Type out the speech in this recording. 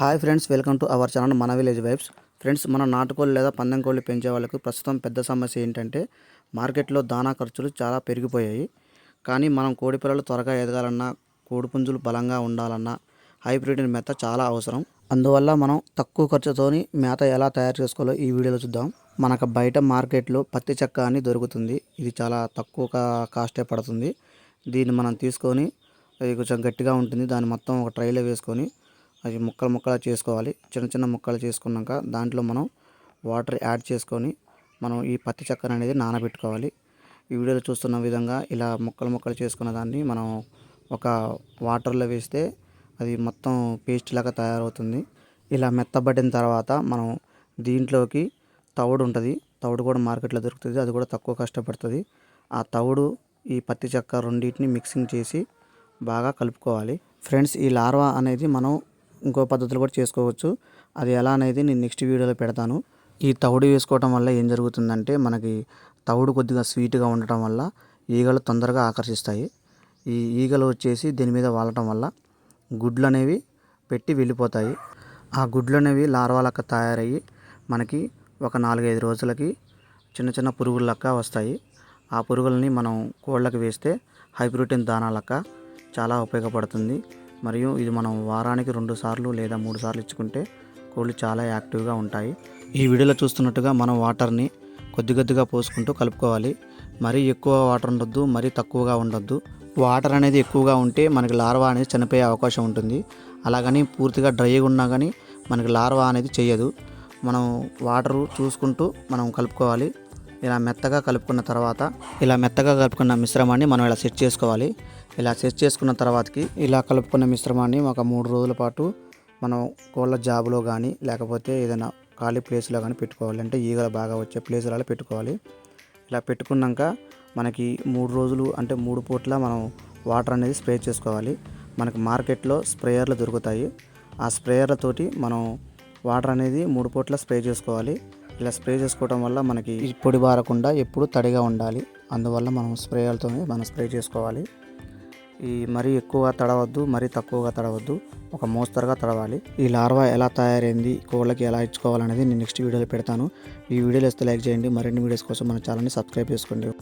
Hi friends, welcome to our channel మన village vibes. Friends, మన నాటుకోళ్ళు లేదా పందెం కోళ్ళు పెంచే వాళ్ళకు ప్రస్తుతం పెద్ద సమస్య ఏంటంటే మార్కెట్లో దానా ఖర్చులు చాలా పెరిగిపోయాయి. కానీ మనం కోడి పిల్లలు త్వరగా ఎదగాలన్నా, కోడిపుంజులు బలంగా ఉండాలన్నా హై ప్రోటీన్ మేత చాలా అవసరం. అందువల్ల మనం తక్కువ ఖర్చుతోని మేత ఎలా తయారు చేసుకోవాలో ఈ వీడియోలో చూద్దాం. మనకు బయట మార్కెట్లో పత్తి చెక్క అని దొరుకుతుంది. ఇది చాలా తక్కువ కాస్టే పడుతుంది. దీన్ని మనం తీసుకొని, ఇది కొంచెం గట్టిగా ఉంటుంది, దాన్ని మొత్తం ఒక ట్రైలో వేసుకొని అది ముక్కలు ముక్కలు చేసుకోవాలి. చిన్న చిన్న ముక్కలు చేసుకున్నాక దాంట్లో మనం వాటర్ యాడ్ చేసుకొని మనం ఈ పత్తి చెక్కను అనేది నానబెట్టుకోవాలి. ఈ వీడియోలో చూస్తున్న విధంగా ఇలా ముక్కలు ముక్కలు చేసుకున్న దాన్ని మనం ఒక వాటర్లో వేస్తే అది మొత్తం పేస్ట్ లాగా తయారవుతుంది. ఇలా మెత్తబడిన తర్వాత మనం దీంట్లోకి తవుడు ఉంటుంది. తవుడు కూడా మార్కెట్లో దొరుకుతుంది. అది కూడా తక్కువ కష్టపడుతుంది. ఆ తవుడు, ఈ పత్తి చెక్క రెండింటిని మిక్సింగ్ చేసి బాగా కలుపుకోవాలి. ఫ్రెండ్స్, ఈ లార్వా అనేది మనం ఇంకో పద్ధతులు కూడా చేసుకోవచ్చు. అది ఎలా అనేది నేను నెక్స్ట్ వీడియోలో పెడతాను. ఈ తవుడు వేసుకోవటం వల్ల ఏం జరుగుతుందంటే, మనకి తవుడు కొద్దిగా స్వీట్గా ఉండటం వల్ల ఈగలు తొందరగా ఆకర్షిస్తాయి. ఈ ఈగలు వచ్చేసి దీని మీద వాలటం వల్ల గుడ్లు అనేవి పెట్టి వెళ్ళిపోతాయి. ఆ గుడ్లు అనేవి లార్వాలక్క తయారయ్యి మనకి ఒక 4-5 రోజులకి చిన్న చిన్న పురుగులక్క వస్తాయి. ఆ పురుగులని మనం కోళ్ళకి వేస్తే హై ప్రోటీన్ దానాలక్క చాలా ఉపయోగపడుతుంది. మరియు ఇది మనం వారానికి 2 సార్లు లేదా 3 సార్లు ఇచ్చుకుంటే కోళ్ళు చాలా యాక్టివ్గా ఉంటాయి. ఈ వీడియోలో చూస్తున్నట్టుగా మనం వాటర్ని కొద్ది కొద్దిగా పోసుకుంటూ కలుపుకోవాలి. మరీ ఎక్కువ వాటర్ ఉండొద్దు, మరీ తక్కువగా ఉండొద్దు. వాటర్ అనేది ఎక్కువగా ఉంటే మనకి లార్వా అనేది చనిపోయే అవకాశం ఉంటుంది. అలాగని పూర్తిగా డ్రైగా ఉన్నా కానీ మనకి లార్వా అనేది చేయదు. మనం వాటరు చూసుకుంటూ మనం కలుపుకోవాలి. ఇలా మెత్తగా కలుపుకున్న మిశ్రమాన్ని మనం ఇలా సెట్ చేసుకోవాలి. ఇలా సెట్ చేసుకున్న తర్వాతకి ఇలా కలుపుకున్న మిశ్రమాన్ని ఒక 3 రోజుల పాటు మనం కోళ్ళ జాబులో కానీ లేకపోతే ఏదైనా ఖాళీ ప్లేస్లో కానీ పెట్టుకోవాలి. అంటే ఈగలు బాగా వచ్చే ప్లేసులలో పెట్టుకోవాలి. ఇలా పెట్టుకున్నాక మనకి 3 రోజులు అంటే 3 పూట్ల మనం వాటర్ అనేది స్ప్రే చేసుకోవాలి. మనకి మార్కెట్లో స్ప్రేయర్లు దొరుకుతాయి. ఆ స్ప్రేయర్లతోటి మనం వాటర్ అనేది 3 పూట్ల స్ప్రే చేసుకోవాలి. ఇలా స్ప్రే చేసుకోవడం వల్ల మనకి పొడి బారకుండా ఎప్పుడు తడిగా ఉండాలి. అందువల్ల మనం స్ప్రేయర్లతోనే మనం స్ప్రే చేసుకోవాలి. ఈ మరీ ఎక్కువగా తడవద్దు, మరీ తక్కువగా తడవద్దు, ఒక మోస్తరుగా తడవాలి. ఈ లార్వా ఎలా తయారైంది, కోళ్ళకి ఎలా ఇచ్చుకోవాలనేది నేను నెక్స్ట్ వీడియోలో పెడతాను. ఈ వీడియోలో ఇస్తే లైక్ చేయండి. మరిన్ని వీడియోస్ కోసం మన ఛానల్ని సబ్స్క్రైబ్ చేసుకోండి.